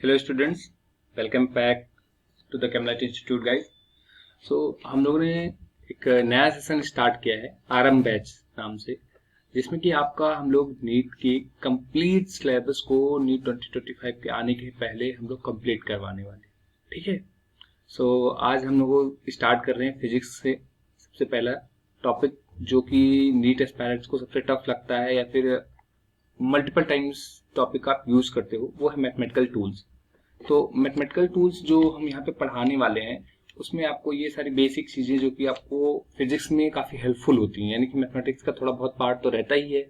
Hello students, welcome back to the Camlight institute guys. हम लोगों ने एक नया सेशन स्टार्ट किया है आरएम बैच नाम से, जिसमें कि आपका हम लोग नीट की कंप्लीट सिलेबस को नीट 2025 के आने के पहले हम लोग कंप्लीट करवाने वाले हैं। ठीक है। आज हम लोग स्टार्ट कर रहे हैं फिजिक्स से। सबसे पहला टॉपिक जो कि नीट एस्पायरेंट्स को सबसे टफ लगता है या फिर मल्टीपल टाइम्स टॉपिक आप यूज करते हो, वो है मैथमेटिकल टूल्स। तो मैथमेटिकल टूल्स जो हम यहाँ पे पढ़ाने वाले हैं, उसमें आपको ये सारी बेसिक चीजें जो कि आपको फिजिक्स में काफी हेल्पफुल होती हैं, यानी कि मैथमेटिक्स का थोड़ा बहुत पार्ट तो रहता ही है।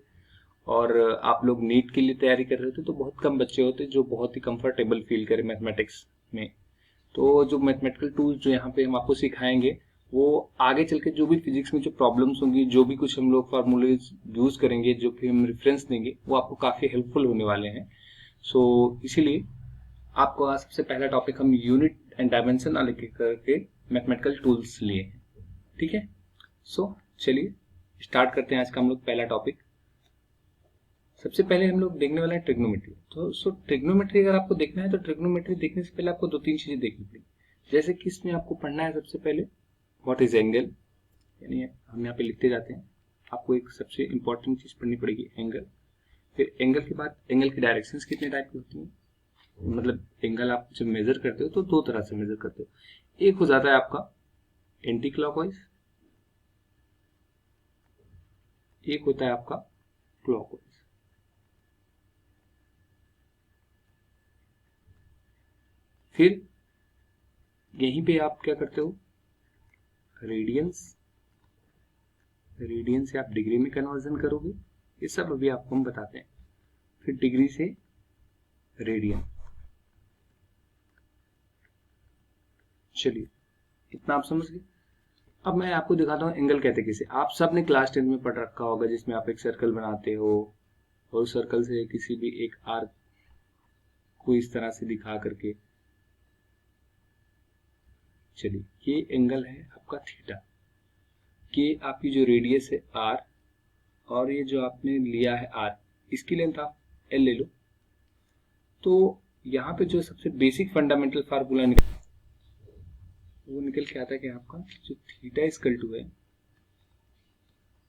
और आप लोग नीट के लिए तैयारी कर रहे होते तो बहुत कम बच्चे होते जो बहुत ही कंफर्टेबल फील करें मैथमेटिक्स में। तो जो मैथमेटिकल टूल्स जो यहाँ पे हम आपको सिखाएंगे, वो आगे चल के जो भी फिजिक्स में जो प्रॉब्लम्स होंगी, जो भी कुछ हम लोग फार्मूलेज यूज करेंगे, जो भी हम रेफरेंस देंगे, वो आपको काफी हेल्पफुल होने वाले हैं। इसीलिए आपको आज सबसे पहला टॉपिक हम यूनिट एंड डायमेंशन वाले करके मैथमेटिकल टूल्स लिए हैं। ठीक है। चलिए स्टार्ट करते हैं आज का हम लोग पहला टॉपिक। सबसे पहले हम लोग देखने वाले हैं ट्रिग्नोमेट्री। ट्रिग्नोमेट्री अगर आपको देखना है तो ट्रिग्नोमेट्री देखने से पहले आपको दो तीन चीजें देखनी पड़ेगी। जैसे कि इसमें आपको पढ़ना है सबसे पहले व्हाट इज एंगल, यानी हम यहाँ पे लिखते जाते हैं। आपको एक सबसे इंपॉर्टेंट चीज पढ़नी पड़ेगी एंगल। फिर एंगल के बाद एंगल की डायरेक्शंस कितने टाइप की होती हैं, मतलब एंगल आप जब मेजर करते हो तो दो तरह से मेजर करते हो। एक हो जाता है आपका एंटी क्लॉकवाइज, एक होता है आपका क्लॉकवाइज। फिर यहीं पे आप क्या करते हो, रेडियंस, रेडियन से आप डिग्री में कन्वर्जन करोगे। ये सब अभी आपको हम बताते हैं। फिर डिग्री से रेडियन। चलिए इतना आप समझ गए। अब मैं आपको दिखाता हूँ एंगल कहते किसे। आप सब ने क्लास 10 में पढ़ रखा होगा, जिसमें आप एक सर्कल बनाते हो और सर्कल से किसी भी एक आर्क को इस तरह से दिखा करके, चलिए ये एंगल है आपका थीटा। कि आपकी जो रेडियस है आर और ये जो आपने लिया है आर, इसकी लेंथ आप एल ले लो। तो यहाँ पे जो सबसे बेसिक फंडामेंटल फार्मूला निकल, वो निकल के आता है कि आपका जो थीटा इक्वल टू है,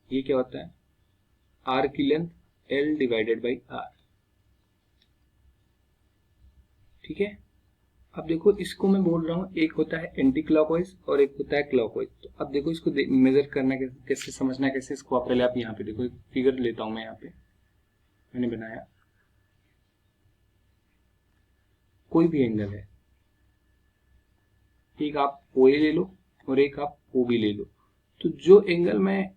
ये क्या होता है, आर की length L divided by R. ठीक है। अब देखो इसको मैं बोल रहा हूँ, एक होता है एंटी क्लॉकवाइज और एक होता है क्लॉकवाइज। तो अब देखो इसको मेजर करना कैसे समझना कैसे, इसको पहले आप यहाँ पे देखो, एक फिगर लेता हूं मैं, यहाँ पे मैंने बनाया कोई भी एंगल है, एक आप ओ ए ले लो और एक आप ओ बी ले लो। तो जो एंगल में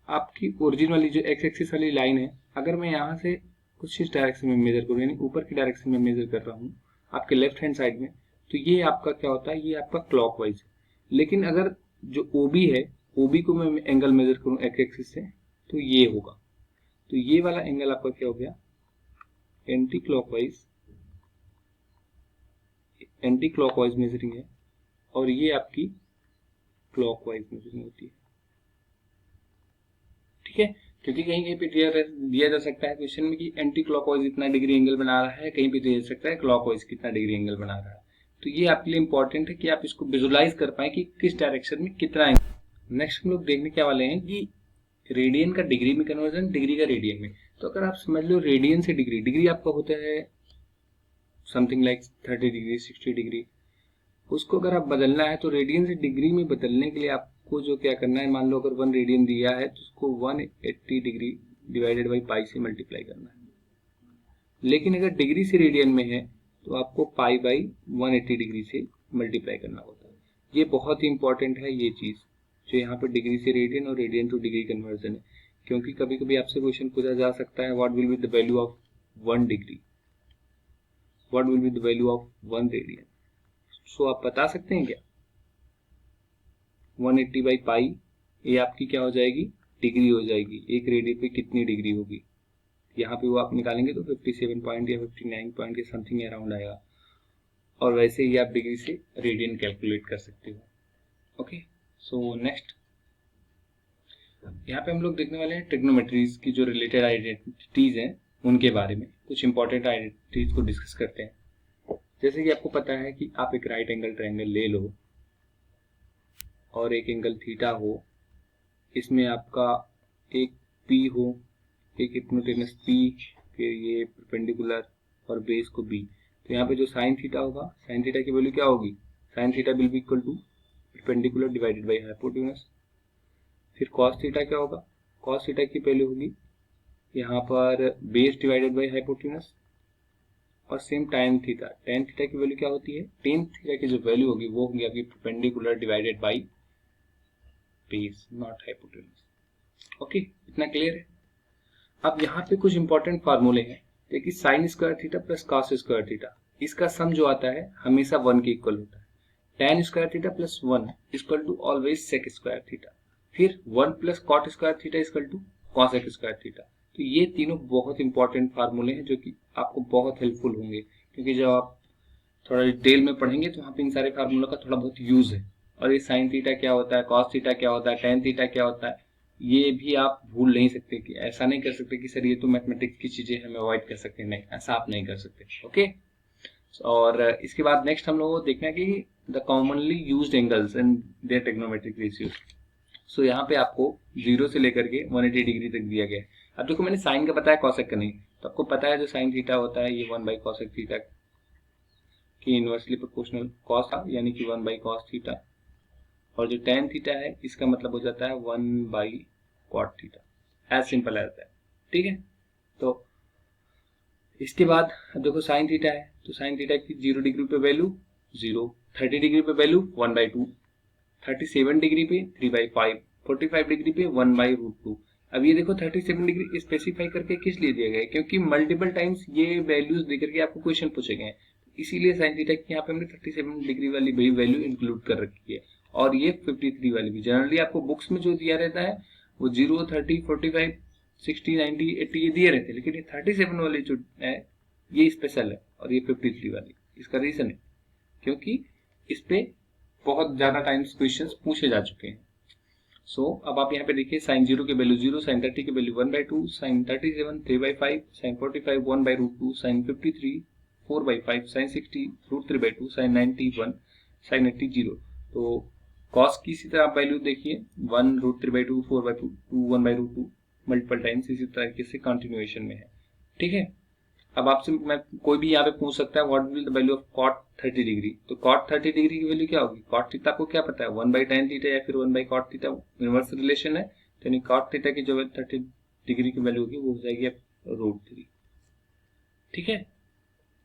आपकी ओरिजिन वाली जो एक्स एक्सिस वाली लाइन है, अगर मैं यहाँ से कुछ इस डायरेक्शन में मेजर करूँ, यानी ऊपर की डायरेक्शन में मेजर कर रहा हूँ आपके लेफ्ट हैंड साइड में, तो ये आपका क्या होता है, ये आपका क्लॉकवाइज है। लेकिन अगर जो ओबी है, ओबी को मैं एंगल मेजर करूँ एक्स एक्सिस से, तो ये होगा। तो ये वाला एंगल आपका क्या हो गया, anti clockwise, anti clockwise measuring है, और ये आपकी क्लॉकवाइज मेजरिंग होती है। ठीक है। क्योंकि कहीं कहीं पे दिया जा सकता है क्वेश्चन में कि एंटी क्लॉकवाइज इतना डिग्री एंगल बना रहा है, कहीं पे दिया जा सकता है क्लॉकवाइज कितना डिग्री एंगल बना रहा है। तो ये आपके लिए इंपॉर्टेंट है कि आप इसको विजुलाइज कर पाए कि किस डायरेक्शन में कितना एंगल। नेक्स्ट हम लोग देखने क्या वाले हैं कि रेडियन का डिग्री में कन्वर्जन, डिग्री का रेडियन में। तो अगर आप समझ लो रेडियन से डिग्री, डिग्री आपका होता है समथिंग लाइक 30 डिग्री 60 डिग्री, उसको अगर आप बदलना है तो रेडियन से डिग्री में बदलने के लिए आपको जो क्या करना है, मान लो अगर 1 रेडियन दिया है तो उसको 180 डिग्री डिवाइडेड बाई पाई से मल्टीप्लाई करना है। लेकिन अगर डिग्री से रेडियन में है तो आपको पाई बाई 180 डिग्री से मल्टीप्लाई करना होता है। ये बहुत ही इंपॉर्टेंट है ये चीज, जो यहाँ पे डिग्री से रेडियन और रेडियन टू डिग्री कन्वर्जन है। क्योंकि कभी कभी आपसे क्वेश्चन पूछा जा सकता है what will be the value of 1 degree, what will be the value of 1 radian. So आप बता सकते हैं क्या, 180 बाई पाई, ये आपकी क्या हो जाएगी, डिग्री हो जाएगी। एक रेडियन पे कितनी डिग्री होगी, यहाँ पे वो आप निकालेंगे तो 57 पॉइंट या 59 पॉइंट के समथिंग अराउंड आएगा। और वैसे ही आप डिग्री से रेडियन कैलकुलेट कर सकते हो। ओके। सो नेक्स्ट यहाँ पे हम लोग देखने वाले हैं ट्रिग्नोमेट्रीज की जो रिलेटेड आइडेंटिटीज हैं, उनके बारे में कुछ इंपॉर्टेंट आइडेंटिटीज को डिस्कस करते हैं। जैसे कि आपको पता है कि आप एक राइट एंगल ट्रायंगल ले लो और एक एंगल थीटा हो, इसमें आपका एक पी हो, एक हिपोटेनस पी, फिर ये परपेंडिकुलर और बेस को बी। तो यहाँ पे जो साइन थीटा होगा, साइन थीटा की वैल्यू क्या होगी, sine theta will be equal to perpendicular divided by hypotenuse. फिर कॉस थीटा क्या होगा, कॉस थीटा की वैल्यू होगी यहाँ पर बेस डिवाइडेड बाई हाइपोटेनस। और same tan theta, tan theta की वैल्यू क्या होती है, tan थीटा की जो वैल्यू होगी वो होगी आपकी perpendicular divided by base, not hypotenuse. Okay, इतना क्लियर है। अब यहाँ पे कुछ इंपॉर्टेंट फार्मूले हैं। देखिए sine square theta plus cos square theta, इसका सम जो आता है हमेशा 1 के इक्वल होता है। tan square theta plus 1 equal to always sec square theta. फिर 1 प्लस cot square theta equal to cosec square theta. तो ये तीनों बहुत इंपॉर्टेंट फार्मूले हैं जो कि आपको बहुत हेल्पफुल होंगे, क्योंकि जब आप थोड़ा डिटेल में पढ़ेंगे तो वहाँ पे इन सारे फार्मूलों का थोड़ा बहुत यूज है। और ये साइन थीटा क्या होता है, कॉस थीटा क्या होता है, tan थीटा क्या होता है, ये भी आप भूल नहीं सकते। कि ऐसा नहीं कर सकते कि सर ये तो मैथमेटिक्स की चीजें हम अवॉइड कर सकते हैं, नहीं, ऐसा आप नहीं कर सकते। ओके, और इसके बाद नेक्स्ट हम लोग को देखना है कि the commonly used angles and their trigonometric ratios. So यहाँ पे आपको 0 से लेकर के 180 डिग्री तक दिया गया है। अब देखो मैंने साइन का बताया, कॉसेक का नहीं। तो आपको पता है जो साइन थीटा होता है ये 1 बाई कॉसेक थीटा की इनवर्सली प्रोपोर्शनल कॉस, यानी कि 1 बाई कॉस थीटा। और जो tan थीटा है इसका मतलब हो जाता है 1 by cot theta. As simple as that. ठीक है, तो इसके बाद देखो साइन थीटा है, तो साइन थीटा की 0 डिग्री पे वैल्यू 0, 30 डिग्री पे वैल्यू 1 बाई 2, 37 डिग्री पे 3 बाई 5, 45 डिग्री पे 1 बाई रूट 2। अब ये देखो 37 डिग्री स्पेसिफाई करके किस लिए दिया गया है, क्योंकि मल्टीपल टाइम्स ये वैल्यूज देकर के आपको क्वेश्चन पूछे गए हैं। इसीलिए साइन थीटा की यहाँ पे हमने 37 डिग्री वाली वैल्यू इंक्लूड कर रखी है। और ये 53 वाली भी। जनरली आपको बुक्स में जो दिया रहता है वो 0, 30, 45, 60, 90, 80 ये दिए रहते हैं, लेकिन ये 37 वाली जो है ये स्पेशल है और ये 53 वाली। इसका रीजन है क्योंकि इस पे बहुत ज्यादा टाइम्स क्वेश्चंस पूछे जा चुके हैं। सो अब आप यहाँ पे देखिए साइन 0 की वैल्यू 0, साइन 30 की value 1 by 2, sine 37 3 by 5, sine 45 1 by root 2, sine 53 4 by 5, sine 60 root 3 by 2, sine 90 1, sine 80 0। तो कॉस की इसी तरह आप वैल्यू देखिए 1 root 3 by 2, 4 by 2, 1 by root 2, multiple times इसी तरीके से कंटिन्यूएशन में है। ठीक है, अब आपसे मैं कोई भी यहाँ पे पूछ सकता है what will the value of cot 30 degree. तो कॉट 30 डिग्री की वैल्यू क्या होगी, कॉट थीटा को क्या पता है 1 बाई tan थीटा या फिर 1 by cot theta, inverse relation है। तो यानी कॉट थीटा की जो 30 डिग्री की वैल्यू होगी वो हो जाएगी रूट 3। ठीक है,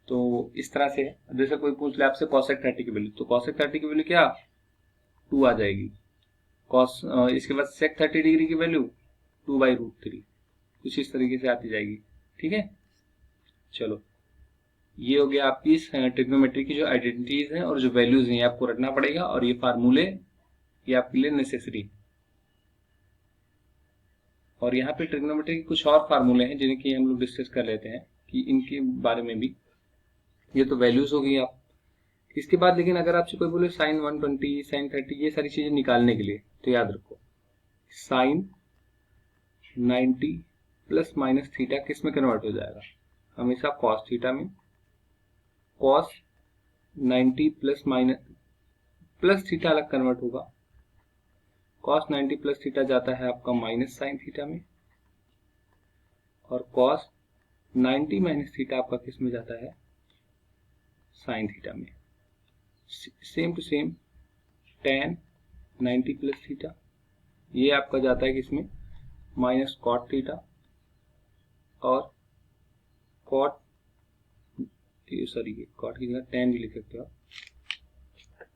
तो इस तरह से जैसे कोई पूछ ले आपसे कॉसेक 30 की वैल्यू, तो कॉसेक 30 की वैल्यू क्या 2 आ जाएगी। कॉस इसके बाद सेक 30 डिग्री की वैल्यू 2 बाई रूट 3, कुछ इस तरीके से आती जाएगी। ठीक है, चलो ये हो गया आपकी ट्रिग्नोमेट्री की जो आइडेंटिटीज हैं और जो वैल्यूज हैं आपको रखना पड़ेगा, और ये फार्मूले ये आपके लिए नेसेसरी। और यहाँ पे ट्रिग्नोमेट्री के कुछ और फार्मूले हैं जिन्हें कि हम लोग डिस्कस कर लेते हैं कि इनके बारे में भी। ये तो वैल्यूज हो गई आप। इसके बाद लेकिन अगर आपसे कोई बोले साइन 120 साइन 30 ये सारी चीजें निकालने के लिए, तो याद रखो साइन 90 प्लस माइनस थीटा किस में कन्वर्ट हो जाएगा, हमेशा कॉस थीटा में। Cos 90 plus minus plus theta अलग कन्वर्ट होगा, कॉस 90 प्लस थीटा जाता है आपका माइनस साइन थीटा में, और कॉस 90 माइनस थीटा आपका किस में जाता है, साइन थीटा में। Same to same tan 90 plus theta ये आपका जाता है किसमें, माइनस कॉट थीटा, और कॉट सॉरी कॉट की जगह tan भी लिख सकते हो आप,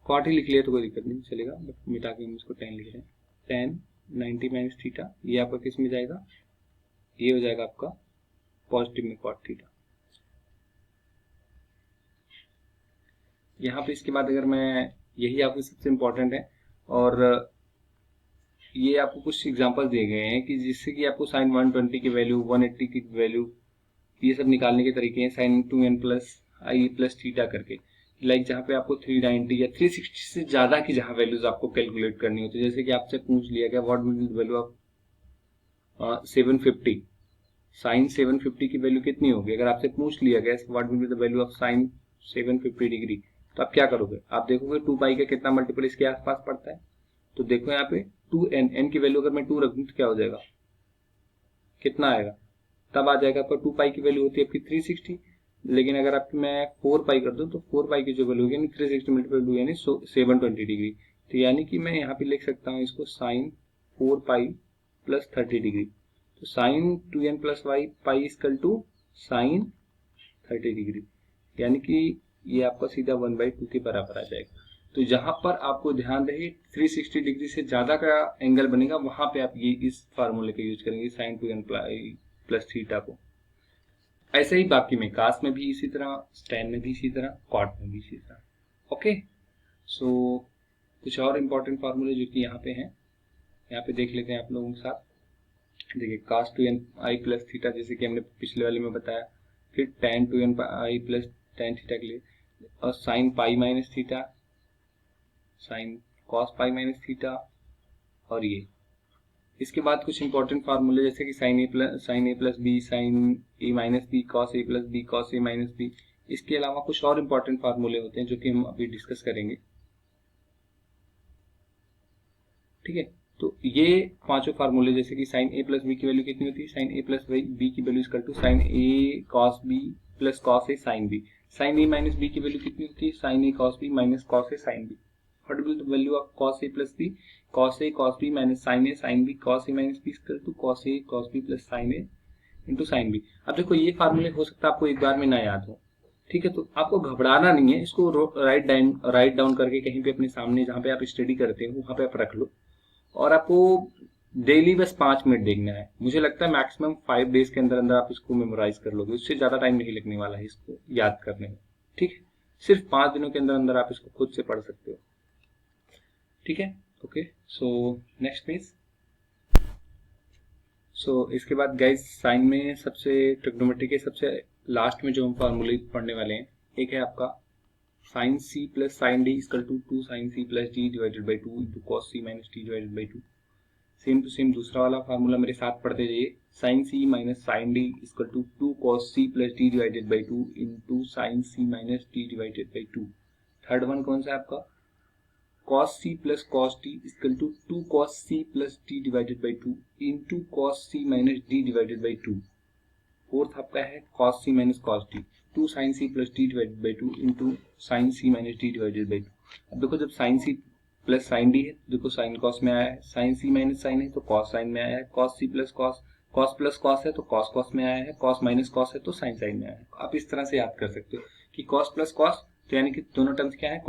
कॉट ही लिख लिया तो कोई दिक्कत नहीं चलेगा, बट मिटा के हम इसको tan लिख रहे हैं। tan 90 माइनस थीटा ये आपका किस में जाएगा, ये हो जाएगा आपका पॉजिटिव में कॉट थीटा। यहाँ पे इसके बाद अगर मैं यही आपको सबसे इम्पोर्टेंट है, और ये आपको कुछ एग्जांपल दिए गए हैं कि जिससे कि आपको साइन 120 की वैल्यू 180 की वैल्यू ये सब निकालने के तरीके हैं, साइन 2n प्लस आई प्लस थीटा करके। लाइक जहाँ पे आपको 390 या 360 से ज्यादा की जहाँ वैल्यूज आपको कैलकुलेट करनी होती है, जैसे कि आपसे पूछ लिया गया what will the value of 750, sine 750 की वैल्यू कितनी होगी। अगर आपसे पूछ लिया गया what will be the value of sine 750 degree, तो आप क्या करोगे, आप देखोगे 2 पाई का कितना मल्टीपल इसके आसपास पड़ता है। तो देखो यहाँ पे 2n, n की वैल्यू अगर मैं 2 रख दूं तो क्या हो जाएगा, कितना आएगा, तब आ जाएगा आपका 2 पाई की वैल्यू होती है आपकी 360। लेकिन अगर आपकी मैं 4 पाई कर दूं तो 4 पाई की जो वैल्यू होगी यानी 360 मल्टीप्लाई 2 यानी 720 डिग्री। तो यानी कि मैं यहाँ पे लिख सकता हूँ इसको साइन 4 पाई प्लस 30 डिग्री। तो sine 2n plus y pi equal to sine 30 degree, यानी कि ये आपका सीधा 1/2 के बराबर आ जाएगा। तो जहां पर आपको ध्यान रहे 360 डिग्री से ज्यादा का एंगल बनेगा वहां पे आप ये इस फार्मूले का यूज करेंगे साइन 2n प्लस थीटा को। ऐसे ही बाकी में कास में भी इसी तरह, स्टैन में भी इसी तरह, कॉट में भी इसी तरह। ओके, सो कुछ और इम्पोर्टेंट फार्मूले जो कि यहाँ पे हैं, यहाँ पे देख लेते हैं आप लोगों के साथ। देखिए cos 2n i plus theta जैसे कि हमने पिछले वाले में बताया, फिर tan 2n i plus tan theta के लिए, और sine pi minus theta, sine cos pi minus theta, और ये इसके बाद कुछ इंपॉर्टेंट फार्मूले जैसे कि sine A plus B sine A minus B cos A plus B cos A minus B. इसके अलावा कुछ और इंपॉर्टेंट फार्मूले होते हैं जो कि हम अभी डिस्कस करेंगे। ठीक है, तो ये पांचों फार्मूले जैसे कि साइन ए प्लस बी की वैल्यू कितनी होती है, साइन ए प्लस बी की value equal to sine A cos B plus cos A sine B. Sine A minus B की वैल्यू कितनी होती है, sine A cos B minus cos A sine B. What will the value of cos A plus B, cos A cos B minus sine A sine B, cos A minus B equal to cos A cos B plus sine A into sine B. अब देखो ये फार्मूले हो सकता है आपको एक बार में ना याद हो, ठीक है, तो आपको घबराना नहीं है, इसको राइट डाउन करके कहीं पे अपने सामने जहां पे आप स्टडी करते हो वहां पे आप रख लो, और आपको डेली बस 5 मिनट देखना है। मुझे लगता है मैक्सिमम 5 डेज के अंदर अंदर आप इसको मेमोराइज कर लोगे, उससे ज्यादा टाइम नहीं लगने वाला है इसको याद करने में। ठीक है, सिर्फ 5 दिनों के अंदर अंदर आप इसको खुद से पढ़ सकते हो। ठीक है, ओके, सो नेक्स्ट पेज। सो इसके बाद गाइस साइन में सबसे ट्रिग्नोमेट्री के सबसे लास्ट में जो हम फार्मूले पढ़ने वाले हैं, एक है आपका sine C plus sine D equal to 2 sine C plus D divided by 2 into cos C minus D divided by 2। Same to same दूसरा वाला फार्मूला मेरे साथ पढ़ते जाइए, sine C minus sine D equal to 2 cos C plus D divided by 2 into sine C minus D divided by 2। Third one कौन सा है आपका, cos c plus cos d equal to 2 cos c plus d divided by 2 into cos c minus d divided by 2। Fourth आपका है cos c माइनस cos d, 2 sin c plus d divided by 2 into sin c minus d divided by 2। अब देखो जब sin c plus sin d है तो देखो sin cos में आया है, sin c माइनस sin है तो cos sin में आया है, cos c प्लस cos है तो cos में आया है, cos माइनस cos है तो sin में आया है। आप इस तरह से याद कर सकते हो कि cos प्लस cos तो यानी कि दोनों टर्म्स क्या है,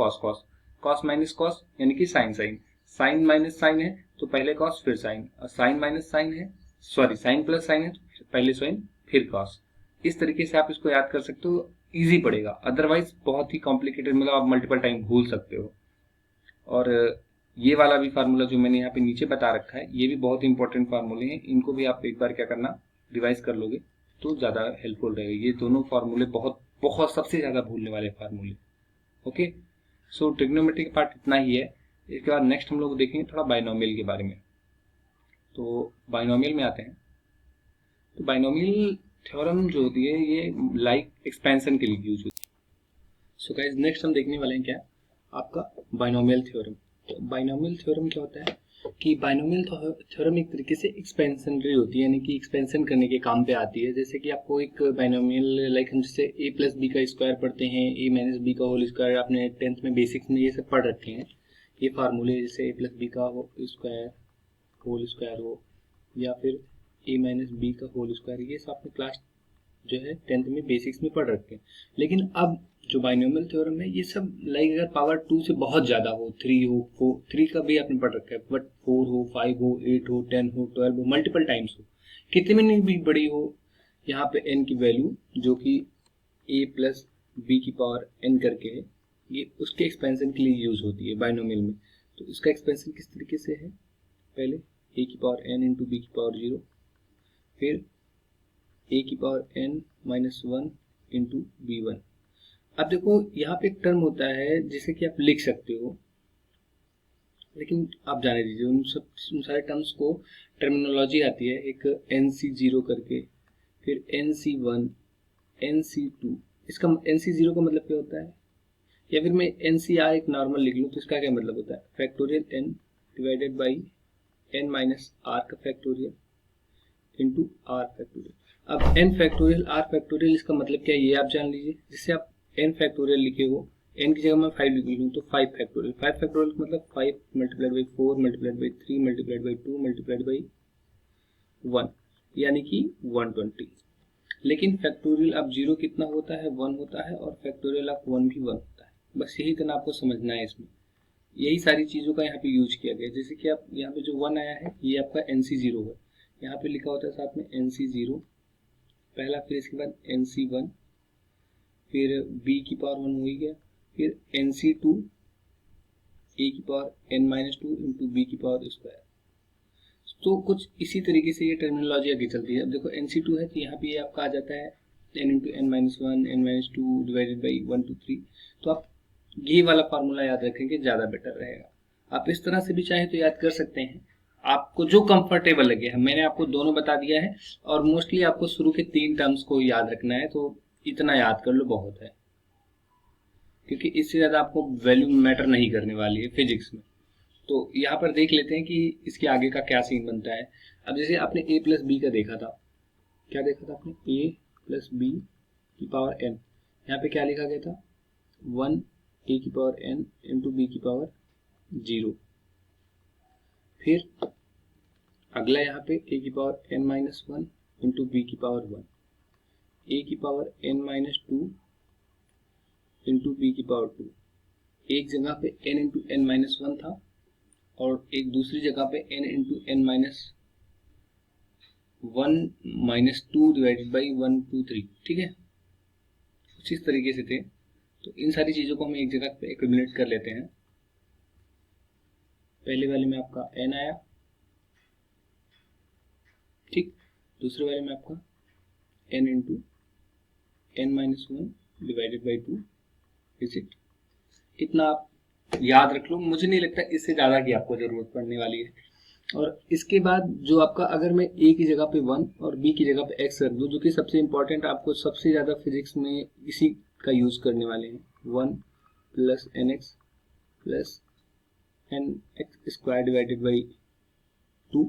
cos माइनस cos यानी कि साइन माइनस साइन है तो पहले cos फिर साइन, और साइन माइनस साइन है, सॉरी साइन प्लस साइन है तो पहले साइन फिर cos। इस तरीके से आप इसको याद कर सकते हो, इजी पड़ेगा, अदरवाइज बहुत ही कॉम्प्लिकेटेड, मतलब आप मल्टीपल टाइम भूल सकते हो। और ये वाला भी फार्मूला जो मैंने यहाँ पे नीचे बता रखा है ये भी बहुत इंपॉर्टेंट फार्मूले हैं, इनको भी आप एक बार क्या करना रिवाइज कर लोगे तो ज्यादा हेल्पफुल रहेगा। ये दोनों फार्मूले बहुत बहुत सबसे ज्यादा भूलने वाले फार्मूले। ओके, सो ट्रिग्नोमेट्री का पार्ट इतना ही है। इसके बाद नेक्स्ट हम लोग देखेंगे थोड़ा बाइनोमियल के बारे में। तो बाइनोमियल में आते हैं, तो बाइनोमियल थ्योरम जो होती है ये लाइक एक्सपेंशन के लिए यूज होती है। सो गाइस नेक्स्ट हम देखने वाले हैं क्या, आपका बाइनोमियल थ्योरम। तो बाइनोमियल थ्योरम क्या होता है कि बाइनोमियल थ्योरम एक तरीके से एक्सपेंशनरी होती है, यानी कि एक्सपेंशन करने के काम पे आती है। जैसे कि आपको एक बाइनोमियल लाइक हम जैसे ए प्लस बी का स्क्वायर पढ़ते हैं, ए माइनस बी का होल स्क्वायर, आपने 10th में बेसिक्स में ये सब पढ़ रखे हैं। ये फार्मूले जैसे ए प्लस बी का स्क्वायर होल स्क्वायर हो या फिर ए माइनस बी का होल स्क्वायर, ये सब आपने क्लास जो है 10th में बेसिक्स में पढ़ रखे हैं। लेकिन अब जो बाइनोमियल थ्योरम है ये सब लाइक अगर पावर 2 से बहुत ज्यादा हो, 3 हो, 4, 3 का भी आपने पढ़ रखा है, बट 4 हो, 5 हो, 8 हो, 10 हो, 12 हो, मल्टीपल टाइम्स हो, कितनी में भी बड़ी हो, यहाँ पे n की वैल्यू जो कि a प्लस बी की पावर n करके है, ये उसके एक्सपेंशन के लिए यूज होती है बाइनोमियल में। तो इसका एक्सपेंशन किस तरीके से है, पहले a की पावर n इंटू बी की पावर 0, फिर a की power n minus 1 into b1। अब देखो यहाँ पे एक टर्म होता है जिसे कि आप लिख सकते हो, लेकिन आप जाने दीजिए उन सारे टर्म्स को, टर्मिनोलॉजी आती है एक NC0 करके, फिर NC1, NC2, इसका NC0 का मतलब क्या होता है, या फिर मैं NCR एक नॉर्मल लिख लूँ तो इसका क्या मतलब होता है, factorial n divided by n minus R का फैक्टोरियल इंटू आर फैक्टोरियल। अब n फैक्टोरियल आर फैक्टोरियल इसका मतलब क्या है ये आप जान लीजिए। जिससे आप n फैक्टोरियल लिखे हो, n की जगह मैं 5 लिख लूँ तो 5 फैक्टोरियल, 5 फैक्टोरियल मतलब 5 multiplied by 4 multiplied by 3 multiplied by 2 multiplied by 1 यानी कि 120। लेकिन फैक्टोरियल अब 0 कितना होता है, 1 होता है, और फैक्टोरियल ऑफ 1 भी 1 होता है। बस यही इतना आपको समझना है इसमें, यही सारी चीज़ों का यहाँ पे यूज किया गया। जैसे कि आप यहाँ पे जो 1 आया है ये आपका NC0 है, यहाँ पे लिखा होता है साथ में NC0 पहला, फिर इसके बाद NC1, फिर b की पावर 1 हो ही गया, फिर NC2 a की पावर n-2 इंटू b की पावर स्क्वायर। तो कुछ इसी तरीके से ये टर्मिनोलॉजी आगे चलती है। अब देखो NC2 है तो यहाँ पे ये आपका आ जाता है n into n-1 n-2 divided by 1 2 3। तो आप ये वाला फार्मूला याद रखेंगे, ज़्यादा बेटर रहेगा। आप इस तरह से भी चाहे तो याद कर सकते हैं, आपको जो कंफर्टेबल लगे। मैंने आपको दोनों बता दिया है, और मोस्टली आपको शुरू के 3 टर्म्स को याद रखना है, तो इतना याद कर लो बहुत है, क्योंकि इससे ज़्यादा आपको वैल्यू मैटर नहीं करने वाली है फिजिक्स में। तो यहाँ पर देख लेते हैं कि इसके आगे का क्या सीन बनता है। अब जैसे आपने a प्लस बी का देखा था, क्या देखा था आपने, a प्लस बी की पावर n, यहाँ पे क्या लिखा गया था, 1 a की पावर n इंटू बी की पावर 0। फिर अगला यहाँ पे a की पावर n-1 इंटू बी की पावर 1, a की पावर n-2 इंटू बी की पावर 2। एक जगह पे n इंटू n-1 था, और एक दूसरी जगह पे n into n-1 minus 2 divided by 1 2 3। ठीक है, कुछ इस तरीके से थे। तो इन सारी चीज़ों को हम एक जगह पे एक्यूमुलेट कर लेते हैं। पहले वाले में आपका n आया, ठीक, दूसरे वाले में आपका n into n-1 divided by 2 is it. इतना आप याद रख लो, मुझे नहीं लगता इससे ज़्यादा की आपको ज़रूरत पड़ने वाली है। और इसके बाद जो आपका, अगर मैं a की जगह पे 1 और b की जगह पे x रख दूँ, जो कि सबसे इम्पोर्टेंट, आपको सबसे ज़्यादा फिजिक्स में इसी का यूज़ करने वाले हैं, 1 plus nx plus nx square divided by 2।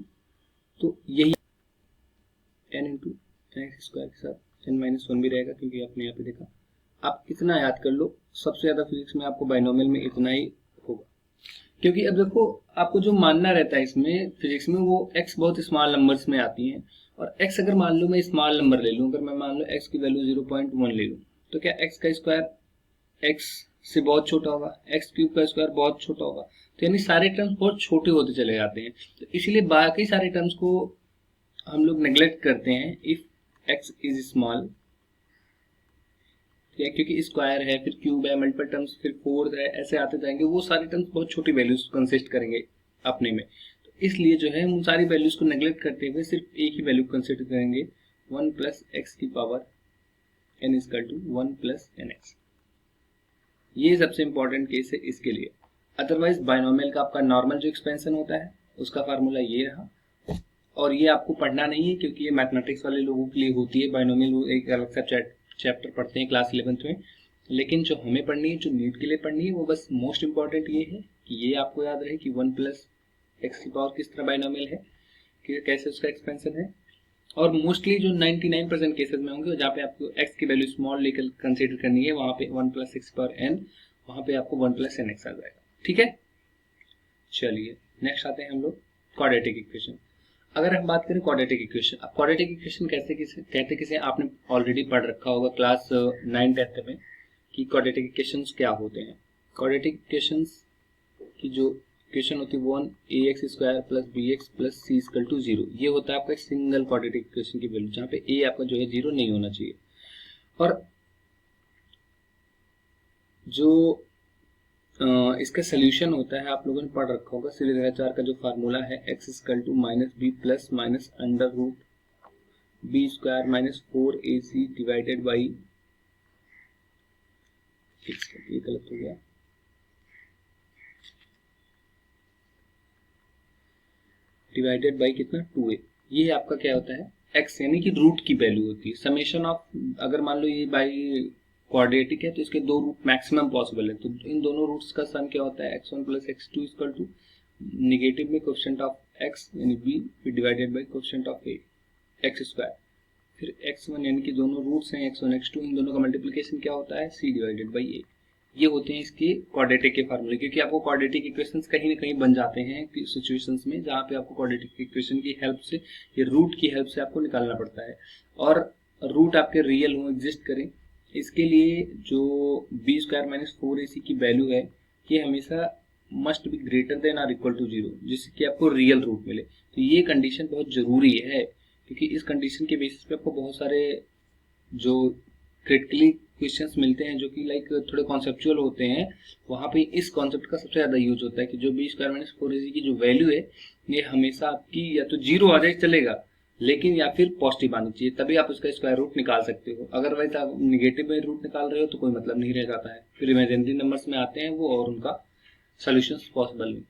तो यही n इंटू nx स्क्वायर के साथ n-1 भी रहेगा, क्योंकि आपने यहाँ पे देखा। आप इतना याद कर लो, सबसे ज़्यादा फिजिक्स में आपको बाइनोमियल में इतना ही होगा। क्योंकि अब देखो, आपको जो मानना रहता है इसमें फिजिक्स में, वो x बहुत स्मॉल नंबर्स में आती हैं, और x अगर मान लो मैं स्मॉल नंबर ले लूँ, अगर मैं मान लो x की वैल्यू 0.1 ले लूँ, तो क्या x का स्क्वायर x से बहुत छोटा होगा, x क्यूब का स्क्वायर बहुत छोटा होगा। तो यानी सारे टर्म्स बहुत छोटे होते चले जाते हैं। तो इसीलिए बाकी सारे टर्म्स को हम लोग नेग्लेक्ट करते हैं इफ x इज स्मॉल, क्योंकि स्क्वायर है, फिर क्यूब है, मल्टीपल टर्म्स, फिर फोर्थ है, ऐसे आते जाएंगे। वो सारे टर्म्स बहुत छोटी वैल्यूज कंसिस्ट करेंगे अपने में। तो इसलिए जो है उन सारी वैल्यूज को नेग्लेक्ट करते हुए सिर्फ एक ही वैल्यू कंसिडर करेंगे, 1 प्लस एक्स की power n equal to 1 plus nx। ये सबसे इंपॉर्टेंट केस है इसके लिए। अदरवाइज बाइनोमियल का आपका नॉर्मल जो एक्सपेंशन होता है उसका फार्मूला ये रहा, और ये आपको पढ़ना नहीं है, क्योंकि ये मैथमेटिक्स वाले लोगों के लिए होती है बाइनोमियल, वो एक अलग सा चैप्टर पढ़ते हैं क्लास 11th में। लेकिन जो हमें पढ़नी है, जो नीट के लिए पढ़नी है, वो बस मोस्ट इंपॉर्टेंट ये है कि ये आपको याद रहे कि 1 प्लस एक्स की पावर किस तरह बाइनोमियल है, कि कैसे उसका एक्सपेंशन है। और मोस्टली जो 99% केसेस में होंगे जहाँ पे आपको x की वैल्यू स्मॉल लेकर कंसीडर करनी है, वहाँ पे 1 प्लस एक्स पावर n, वहाँ पे आपको 1 प्लस एन एक्स आ जाएगा। ठीक है, चलिए नेक्स्ट आते हैं हम लोग क्वाड्रेटिक इक्वेशन। अगर हम बात करें क्वाड्रेटिक इक्वेशन, अब क्वाड्रेटिक इक्वेशन कहते किसे आपने ऑलरेडी पढ़ रखा होगा क्लास 9-10 में कि क्वाड्रेटिक इक्वेशंस क्या होते हैं। क्वाड्रेटिक इक्वेशंस की जो इक्वेशन होती है 1ax square plus bx plus c equal to 0, ये होता है आपका सिंगल क्वाड्रेटिक इक्वेशन की वैल्यू, जहाँ पे a आपका जो है 0 नहीं होना चाहिए। और जो इसका सोल्यूशन होता है, आप लोगों ने पढ़ रखा होगा, सीरीज का जो फार्मूला है x equal to minus B plus minus under root B square minus 4ac divided by, ये गलत हो गया, डिवाइडेड बाई कितना 2a। ये आपका क्या होता है x, यानी कि रूट की वैल्यू होती है, समेशन ऑफ, अगर मान लो ये बाई क्वाड्रेटिक है तो इसके दो रूट मैक्सिमम पॉसिबल है, तो इन दोनों रूट्स का सम क्या होता है, x1 plus x2 equal to negative में कोएफिशिएंट ऑफ x यानी b divided by coefficient of a x square, फिर x1 यानी कि दोनों रूट्स हैं x1 x2, इन दोनों का मल्टीप्लिकेशन क्या होता है c डिवाइडेड बाय a। ये होते हैं इसके क्वाड्रेटिक के फार्मूले, क्योंकि आपको क्वाड्रेटिक इक्वेशंस कहीं ना कहीं बन जाते हैं सिचुएशंस में जहाँ पे आपको क्वाड्रेटिक इक्वेशन की हेल्प से या रूट की हेल्प से आपको निकालना पड़ता है, और रूट आपके रियल हो, एग्जिस्ट करें। इसके लिए जो बी स्क्वायर माइनस 4ac की वैल्यू है ये हमेशा मस्ट बी ग्रेटर देन और इक्वल टू 0, जिससे कि आपको रियल रूट मिले। तो ये कंडीशन बहुत जरूरी है, क्योंकि इस कंडीशन के बेसिस पे आपको बहुत सारे जो क्रिटिकली क्वेश्चंस मिलते हैं जो कि लाइक थोड़े कॉन्सेप्चुअल होते हैं, वहाँ पे इस कॉन्सेप्ट का सबसे ज्यादा यूज होता है कि जो बी स्क्वायर माइनस 4ac की जो वैल्यू है ये हमेशा आपकी या तो 0 आ जाए चलेगा, लेकिन या फिर पॉजिटिव आनी चाहिए, तभी आप उसका स्क्वायर रूट निकाल सकते हो। अगरवाइज आप निगेटिव में रूट निकाल रहे हो तो कोई मतलब नहीं रह जाता है, फिर इमेजिनरी नंबर्स में आते हैं वो और उनका सोल्यूशंस पॉसिबल नहीं।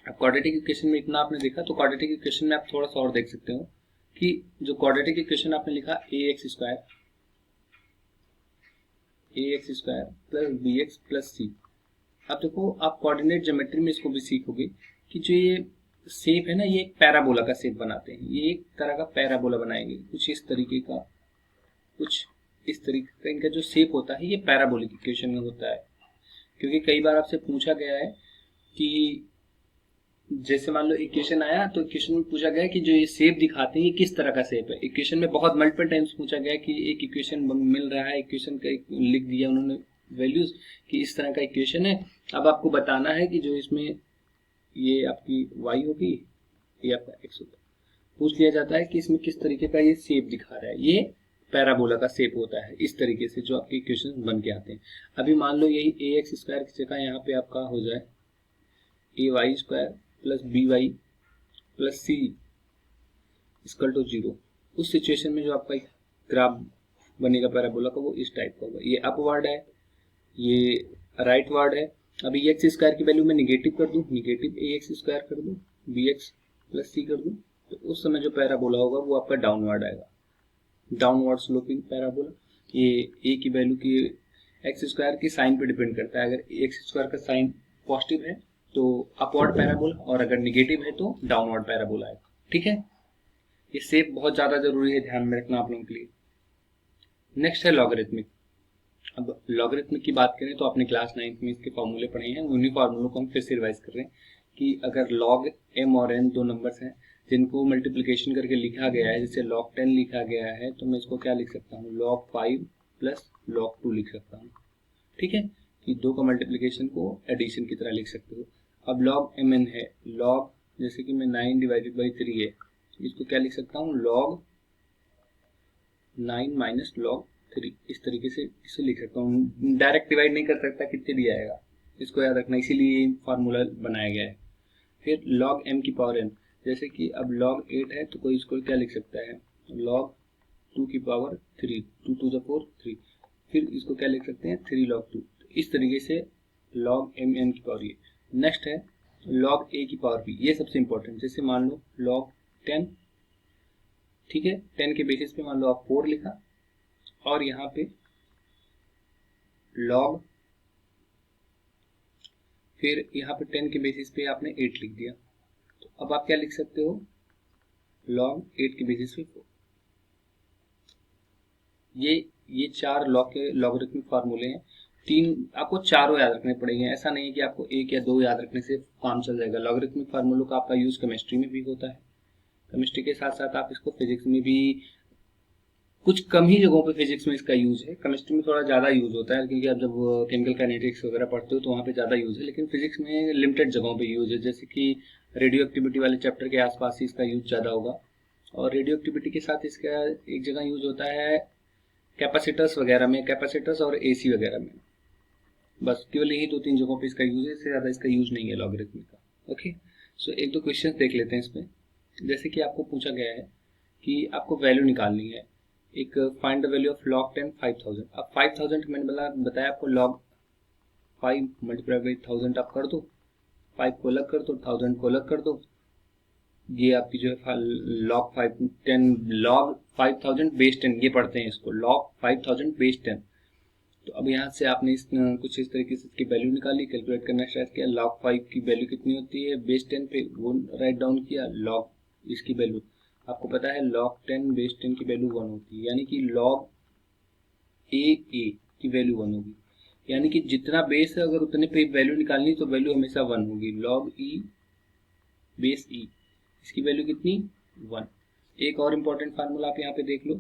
अब क्वाड्रेटिक इक्वेशन में इतना आपने देखा, तो क्वाड्रेटिक इक्वेशन में आप थोड़ा सा और देख सकते हो कि जो क्वाड्रेटिक इक्वेशन आपने लिखा ax square plus bx plus c। अब देखो आप कोऑर्डिनेट ज्योमेट्री में इसको भी सीखोगे कि जो ये शेप है ना, ये एक पैराबोला का शेप बनाते हैं, ये एक तरह का पैराबोला बनाएंगे, कुछ इस तरीके का, कुछ इस तरीके का इनका जो शेप होता है ये पैराबोलिक इक्वेशन में होता है। क्योंकि कई बार आपसे पूछा गया है कि जैसे मान लो इक्वेशन आया तो इक्वेशन में पूछा गया कि जो ये शेप दिखाते हैं ये किस तरह का शेप है। इक्वेशन में बहुत मल्टीपल टाइम्स पूछा गया कि एक इक्वेशन मिल रहा है, इक्वेशन का लिख दिया उन्होंने वैल्यूज कि इस तरह का इक्वेशन है, अब आपको बताना है कि जो इसमें ये आपकी y होगी ये आपका x होगा। पूछ लिया जाता है कि इसमें किस तरीके का ये शेप दिखा रहा है, ये पैराबोला का शेप होता है, इस तरीके से जो आपके इक्वेशन बन के आते हैं। अभी मान लो यही ax स्क्वायर की जगह यहाँ पे आपका हो जाए ay square plus by plus c equal to 0, उस सिचुएशन में जो आपका ग्राफ बनेगा पैराबोला का वो इस टाइप का होगा, ये अपवर्ड है ये राइटवर्ड है। अभी एक्स स्क्वायर की वैल्यू मैं निगेटिव कर दूं, निगेटिव ax स्क्वायर कर दूं, bx प्लस c कर दूं, तो उस समय जो पैराबोला होगा वो आपका डाउनवर्ड आएगा, डाउनवर्ड स्लोपिंग पैराबोला। ये a की वैल्यू की एक्स स्क्वायर की साइन पे डिपेंड करता है, अगर एक्स स्क्वायर का साइन पॉजिटिव है तो अपवर्ड पैराबोला, और अगर निगेटिव है तो डाउनवर्ड पैराबोला आएगा। ठीक है, ये शेप बहुत ज्यादा जरूरी है, ध्यान में रखना आप लोगों के लिए। नेक्स्ट है लॉगरिथमिक। अब लॉगरिथमिक की बात करें तो आपने क्लास 9th में इसके फॉर्मूले पढ़े हैं, उन्हीं फॉर्मूलों को हम फिर से रिवाइज कर रहे हैं कि अगर log m और n दो नंबर्स हैं जिनको मल्टीप्लिकेशन करके लिखा गया है, जैसे log 10 लिखा गया है तो मैं इसको क्या लिख सकता हूँ, log 5 प्लस log 2 लिख सकता हूँ। ठीक है, कि दो का मल्टीप्लिकेशन को एडिशन की तरह लिख सकते हो। अब log mn है, log जैसे कि मैं 9 डिवाइडेड बाई 3 है, इसको क्या लिख सकता हूँ, log 9 माइनस log 3, इस तरीके से इसे लिख सकता हूँ। डायरेक्ट डिवाइड नहीं कर सकता, कितने दिया आएगा इसको याद रखना, इसीलिए फार्मूला बनाया गया है। फिर log m की पावर n, जैसे कि अब log 8 है तो कोई इसको क्या लिख सकता है, log 2 की पावर 3, 2 to the 4 3, फिर इसको क्या लिख सकते हैं 3 log 2, इस तरीके से log m n की पावर ये। नेक्स्ट है log a की पावर b, ये सबसे इंपॉर्टेंट। जैसे मान लो log 10, ठीक है, 10 के बेसिस पे मान लो आप 4 लिखा, और यहाँ पे log, फिर यहाँ पे 10 के बेसिस पे आपने 8 लिख दिया, तो अब आप क्या लिख सकते हो, log 8 के बेसिस पे 4। ये 4 लॉग के लॉगरिथमिक फार्मूले हैं, 3 आपको चारों याद रखने पड़ेंगे, ऐसा नहीं है कि आपको 1 या 2 याद रखने से काम चल जाएगा। लॉगरिथमिक फार्मूलों का आपका यूज केमिस्ट्री में भी होता है, केमिस्ट्री के साथ साथ आप इसको फिजिक्स में भी, कुछ कम ही जगहों पे फिजिक्स में इसका यूज है, केमिस्ट्री में थोड़ा ज्यादा यूज होता है क्योंकि आप जब केमिकल काइनेटिक्स वगैरह पढ़ते हो तो वहाँ पे ज्यादा यूज है, लेकिन फिजिक्स में लिमिटेड जगहों पे यूज है, जैसे कि रेडियो एक्टिविटी वाले चैप्टर के आसपास ही इसका यूज ज्यादा होगा। और रेडियो एक्टिविटी के साथ इसका एक जगह यूज होता है कैपेसिटर्स वगैरह में, कैपेसिटर्स और एसी वगैरह में, बस केवल यही 2-3 जगहों पे इसका यूज है, इससे ज्यादा इसका यूज नहीं है लॉगरिथमिक का। ओके, सो एक दो क्वेश्चन देख लेते हैं इसमें। जैसे कि आपको पूछा गया है कि आपको वैल्यू निकालनी है, एक find the value of log 10 5000। अब 5000 मैंने बताया आपको log 5 मल्टीप्लाई बाई 1000 आप कर दो, 5 को अलग कर दो, 1000 को अलग कर दो, ये आपकी जो है log 5000 बेस 10, ये पढ़ते हैं इसको log 5000 बेस 10। तो अब यहाँ से आपने कुछ इस तरीके से इसकी वैल्यू निकाली, कैलकुलेट करना स्टार्ट किया। log 5 की वैल्यू कितनी होती है बेस 10 पे, वो राइट डाउन किया। log इसकी वैल्यू आपको पता है log 10 बेस 10 की वैल्यू 1 होती है, यानी कि log a की वैल्यू 1 होगी, यानी कि जितना बेस है अगर उतने पे वैल्यू निकालनी तो वैल्यू हमेशा 1 होगी। log e बेस e इसकी वैल्यू कितनी 1। एक और इम्पोर्टेंट फार्मूला आप यहाँ पे देख लो,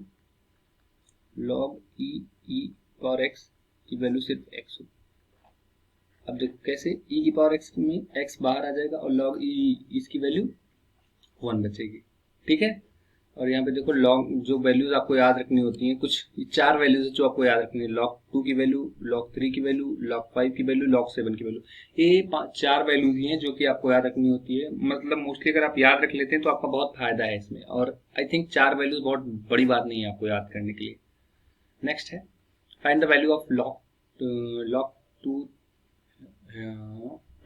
log e पावर x की वैल्यू सिर्फ x हो। अब देखो कैसे, e की पावर x में x बाहर आ जाएगा और log e इसकी वैल्यू 1 बचेगी, ठीक है। और यहाँ पे देखो log जो वैल्यूज आपको याद रखनी होती हैं, कुछ 4 वैल्यूज है जो आपको याद रखनी है, log 2 की वैल्यू, log 3 की वैल्यू, log 5 की वैल्यू, log 7 की वैल्यू। ये 4 वैल्यूज ही हैं जो कि आपको याद रखनी होती है। मतलब मोस्टली अगर आप याद रख लेते हैं तो आपका बहुत फायदा है इसमें, और आई थिंक 4 वैल्यूज बहुत बड़ी बात नहीं है आपको याद करने के लिए। नेक्स्ट है find the value of log 2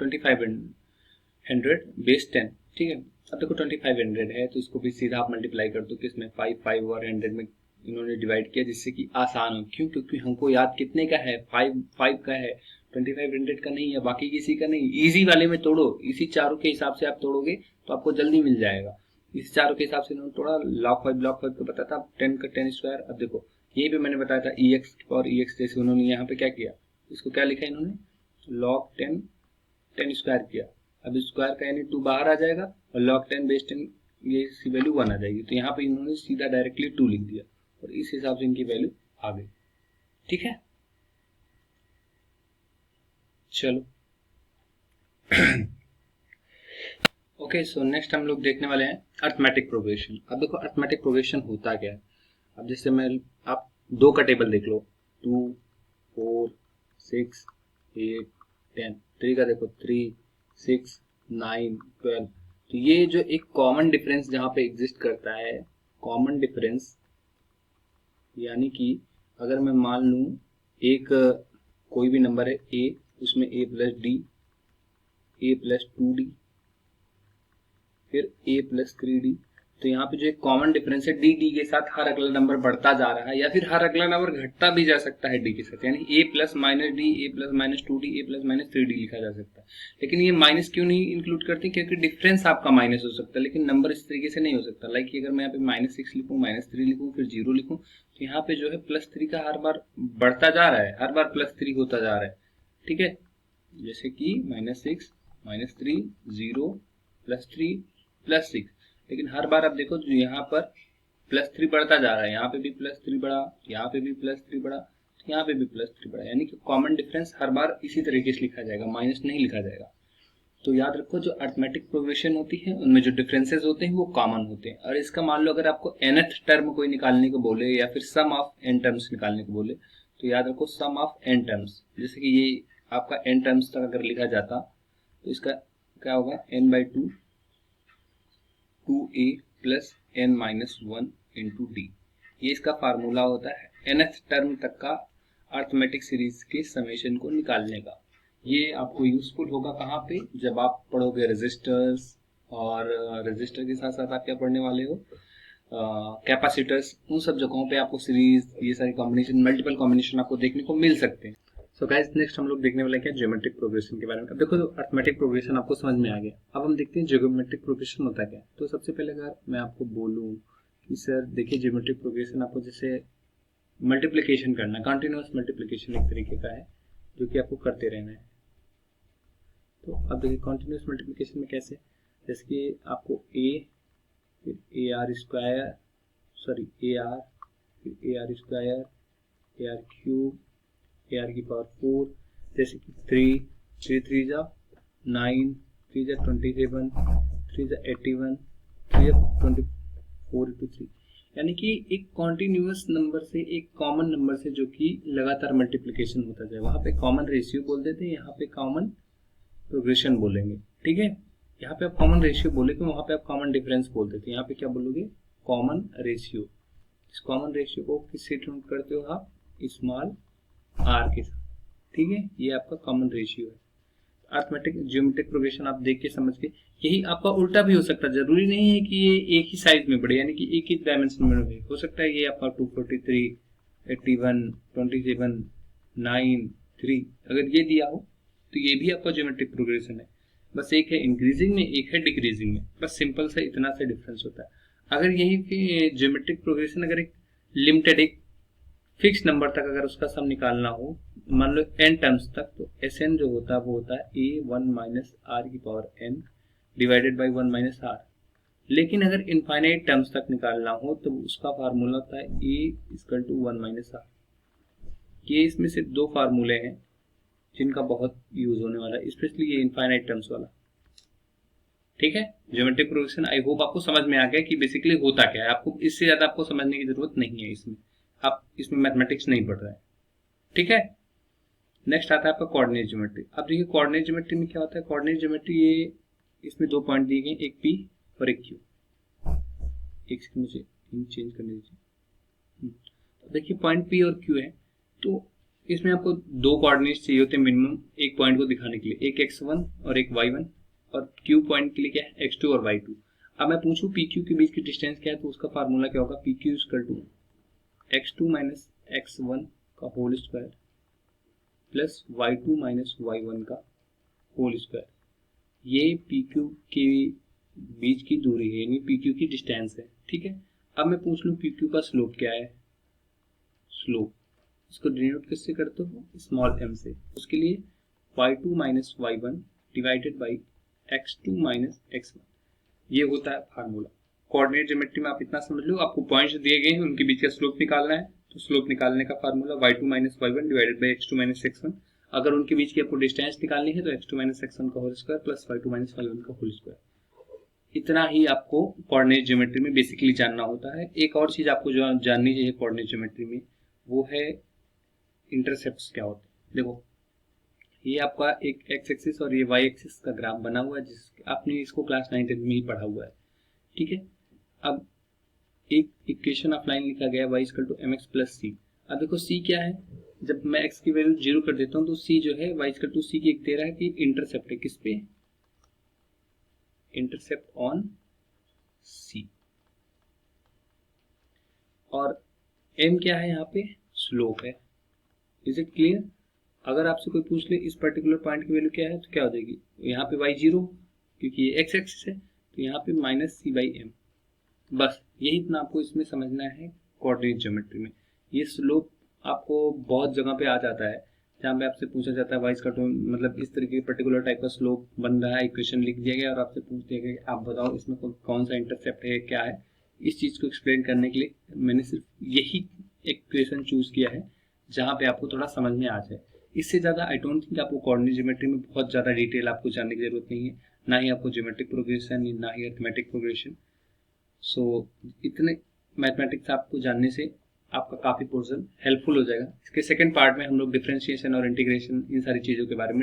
2500 base 10, ठीक है। अब देखो 2500 है तो इसको भी सीधा आप मल्टीप्लाई कर दो किसमें, 5 और 100 में इन्होंने डिवाइड किया, जिससे कि आसान हो। क्यों? क्योंकि हमको याद कितने का है, 5 का है, 2500 का नहीं है, बाकी किसी का नहीं। इजी वाले में तोड़ो, इसी चारों के हिसाब से आप तोड़ोगे तो आपको जल्दी मिल जाएगा। इस चारों के हिसाब से इन्होंने तोड़ा। log 5 को पता था 10 का 10 स्क्वायर। अब देखो यही पे मैंने बताया था ex और ex, जैसे उन्होंने यहाँ पे क्या किया, इसको क्या लिखा इन्होंने, log 10 स्क्वायर किया। अब स्क्वायर का यानी 2 बाहर आ जाएगा और log 10 बेस 10 ये इसकी वैल्यू 1 आ जाएगी। तो यहाँ पे इन्होंने सीधा डायरेक्टली 2 लिख दिया और इस हिसाब से इनकी वैल्यू आ गई, ठीक है। चलो ओके, सो नेक्स्ट हम लोग देखने वाले हैं अर्थमेटिक प्रोग्रेशन। अब देखो अर्थमेटिक प्रोग्रेशन होता क्या है। अब जैसे आप 2 का टेबल देख लो, 2 4 6 8 10, 3 का देखो 3 6 9 12। तो ये जो एक कॉमन डिफरेंस जहाँ पे एग्जिस्ट करता है, कॉमन डिफरेंस यानी कि अगर मैं मान लूँ एक कोई भी नंबर है a, उसमें a plus D, a plus 2d, फिर a प्लस 3d। तो यहाँ पे जो एक कॉमन डिफरेंस है डी के साथ हर अगला नंबर बढ़ता जा रहा है, या फिर हर अगला नंबर घटता भी जा सकता है डी के साथ, यानी a plus minus D, a plus minus 2d, a plus minus 3d लिखा जा सकता है। लेकिन ये माइनस क्यों नहीं इंक्लूड करते, क्योंकि डिफरेंस आपका माइनस हो सकता है लेकिन नंबर इस तरीके से नहीं हो सकता। लाइक अगर मैं यहाँ पे -6 लिखूँ, -3 लिखूँ, फिर 0 लिखूँ, तो यहाँ पे जो है +3 का हर बार बढ़ता जा रहा है, हर बार +3 होता जा रहा है, ठीक है। जैसे कि -6 -3 0 +3 +6, लेकिन हर बार आप देखो जो यहाँ पर +3 बढ़ता जा रहा है, यहाँ पे भी +3 बढ़ा, यहाँ पे भी +3 बढ़ा, यहाँ पे भी +3 बढ़ा, यानी कि कॉमन डिफरेंस हर बार इसी तरीके से लिखा जाएगा, माइनस नहीं लिखा जाएगा। तो याद रखो जो अर्थमेटिक प्रोग्रेशन होती है उनमें जो डिफरेंसेस होते हैं वो कॉमन होते हैं। और इसका मान लो अगर आपको nth टर्म कोई निकालने को बोले या फिर सम ऑफ n टर्म्स निकालने को बोले, तो याद रखो सम ऑफ n टर्म्स, जैसे कि ये आपका n टर्म्स तक अगर लिखा जाता तो इसका क्या होगा, n/2 2a plus n minus 1 into D. ये इसका फार्मूला होता है nth टर्म तक का अर्थमेटिक सीरीज के समेशन को निकालने का। ये आपको यूजफुल होगा कहाँ पे, जब आप पढ़ोगे रेजिस्टर्स, और रेजिस्टर के साथ साथ आप क्या पढ़ने वाले हो, कैपेसिटर्स, उन सब जगहों पे आपको सीरीज, ये सारी कॉम्बिनेशन, मल्टीपल कॉम्बिनेशन आपको देखने को मिल सकते हैं। सो गाइस नेक्स्ट हम लोग देखने वाले क्या, ज्योमेट्रिक प्रोग्रेशन के बारे में। अब देखो जो अर्थमेटिक प्रोग्रेशन आपको समझ में आ गया, अब हम देखते हैं ज्योमेट्रिक प्रोग्रेशन होता क्या है। तो सबसे पहले अगर मैं आपको बोलूं कि सर देखिए ज्योमेट्रिक प्रोग्रेशन आपको जैसे मल्टीप्लिकेशन करना, कंटिन्यूअस मल्टीप्लिकेशन एक तरीके का है जो कि आपको करते रहना है। तो अब देखिए कंटिन्यूअस मल्टीप्लिकेशन में कैसे, जैसे कि आपको a फिर ar स्क्वायर, सॉरी ar फिर ar square, ar cube, ar की पावर 4, जैसे कि 3 3 जा 9, 3 जा 27, 3 जा 81, 3 जा 24 into 3, यानी कि एक कॉन्टिन्यूअस नंबर से एक कॉमन नंबर से जो कि लगातार मल्टीप्लिकेशन होता जाए, वहाँ पे कॉमन रेशियो बोल देते हैं, यहाँ पे कॉमन प्रोग्रेशन बोलेंगे, ठीक है। यहाँ पे आप कॉमन रेशियो बोलेंगे, वहाँ पे आप कॉमन डिफरेंस बोल देते हैं, यहाँ पे क्या बोलोगे, कॉमन रेशियो। इस कॉमन रेशियो को किससे डिनोट करते हो आप, स्मॉल आर के साथ, ठीक है। ये आपका कॉमन रेशियो है। अर्थमेटिक ज्योमेट्रिक प्रोग्रेशन आप देख के समझ के, यही आपका उल्टा भी हो सकता है, जरूरी नहीं है कि ये एक ही साइज में बढ़े, यानी कि एक ही डायमेंशन में बढ़े, हो सकता है ये आपका 243 81 27 9 3, अगर ये दिया हो तो ये भी आपका ज्योमेट्रिक प्रोग्रेशन है। बस एक है इंक्रीजिंग में, एक है डिक्रीजिंग में, बस सिंपल सा इतना सा डिफरेंस होता है। अगर यही कि ज्योमेट्रिक प्रोग्रेशन अगर एक लिमिटेड, एक फिक्स नंबर तक अगर उसका सम निकालना हो, मान लो n टर्म्स तक, तो Sn जो होता है वो होता है a1 माइनस आर की power n divided by 1 minus R. लेकिन अगर इनफाइनाइट टर्म्स तक निकालना हो तो उसका फार्मूला होता है a equal to 1 minus R. ये इसमें से दो फार्मूले हैं जिनका बहुत यूज होने वाला है, स्पेशली ये इनफाइनाइट टर्म्स वाला। ठीक है, ज्योमेट्रिक प्रोग्रेशन आई होप आपको समझ में आ गया कि बेसिकली होता क्या है। आपको इससे ज्यादा आपको समझने की जरूरत नहीं है इसमें, आप इसमें मैथमेटिक्स नहीं पढ़ रहे हैं। ठीक है, नेक्स्ट आता है आपका कोऑर्डिनेट ज्योमेट्री। अब देखिए कोऑर्डिनेट ज्योमेट्री में क्या होता है। कोऑर्डिनेट ज्योमेट्री ये इसमें दो पॉइंट दिए गए, एक पी और एक क्यू। एक सेकंड मुझे चेंज करने दीजिए। देखिए पॉइंट पी और क्यू है, तो इसमें आपको दो कोऑर्डिनेट्स चाहिए होते हैं मिनिमम एक पॉइंट को दिखाने के लिए, एक x1 और एक y1, और क्यू पॉइंट के लिए क्या है x2 और y2। अब मैं पूछूं पी क्यू के बीच की डिस्टेंस क्या है, तो उसका फार्मूला क्या होगा, P Q equal to x2 minus x1 का whole square plus y2 minus y1 का होल स्क्वायर। ये पी क्यू के बीच की दूरी है, यानी पी क्यू की डिस्टेंस है। ठीक है, अब मैं पूछ लूँ पी क्यू का स्लोप क्या है। स्लोप इसको डिनोट किससे करते हो, स्मॉल m से। उसके लिए y2 minus y1 divided by x2 minus x1, ये होता है फार्मूला। कोऑर्डिनेट ज्योमेट्री में आप इतना समझ लो, आपको पॉइंट्स दिए गए हैं, उनके बीच का स्लोप निकालना है, तो स्लोप निकालने का formula y2 minus y1 divided by x2 minus x1। अगर उनके बीच की आपको डिस्टेंस निकालनी है तो x2 माइनस x1 का whole square plus y2 minus y1 का होल स्क्वायर। इतना ही आपको कोऑर्डिनेट ज्योमेट्री में बेसिकली जानना होता है। एक और चीज आपको जो जाननी चाहिए कोऑर्डिनेट ज्योमेट्री में, वो है इंटरसेप्ट्स क्या होते हैं। देखो ये आपका एक एक्स एक्सिस और ये वाई एक्सिस का ग्राफ बना हुआ है, जिस आपने इसको क्लास 9 में ही पढ़ा हुआ है। ठीक है, अब एक इक्वेशन ऑफ लाइन लिखा गया y equal to M X plus C. अब देखो c क्या है, जब मैं x की वैल्यू 0 कर देता हूँ तो c जो है y इक्वल टू सी की एक दे रहा है कि इंटरसेप्ट है किस पे, इंटरसेप्ट ऑन c। और m क्या है यहाँ पे, स्लोप है। Is it clear. अगर आपसे कोई पूछ ले इस पर्टिकुलर पॉइंट की वैल्यू क्या है, तो क्या हो जाएगी, यहाँ पे y 0 क्योंकि ये x एक्सिस है, तो यहाँ पे माइनस सी बाई एम। बस यही इतना आपको इसमें समझना है कोऑर्डिनेट ज्योमेट्री में। ये स्लोप आपको बहुत जगह पे आ जाता है, जहाँ पे आपसे पूछा जाता है वाइज का टू, मतलब इस तरीके का पर्टिकुलर टाइप का स्लोप बन रहा है, इक्वेशन लिख दिया गया और आपसे पूछ दिया गया कि आप बताओ इसमें कौन सा इंटरसेप्ट है क्या है। इस चीज को एक्सप्लेन करने के लिए मैंने सिर्फ यही इक्वेशन चूज किया है जहाँ पे आपको थोड़ा समझ में आ जाए। इससे ज्यादा आई डोंट थिंक आपको कोऑर्डिनेट ज्योमेट्री में बहुत ज्यादा डिटेल आपको जानने की जरूरत नहीं है, ना ही आपको ज्योमेट्रिक प्रोग्रेशन ना ही अरिथमेटिक प्रोग्रेशन। सो इतने मैथमेटिक्स आपको जानने से आपका काफी पोर्शन हेल्पफुल हो जाएगा। इसके सेकंड पार्ट में हम लोग डिफरेंशिएशन और इंटीग्रेशन इन सारी चीजों के बारे में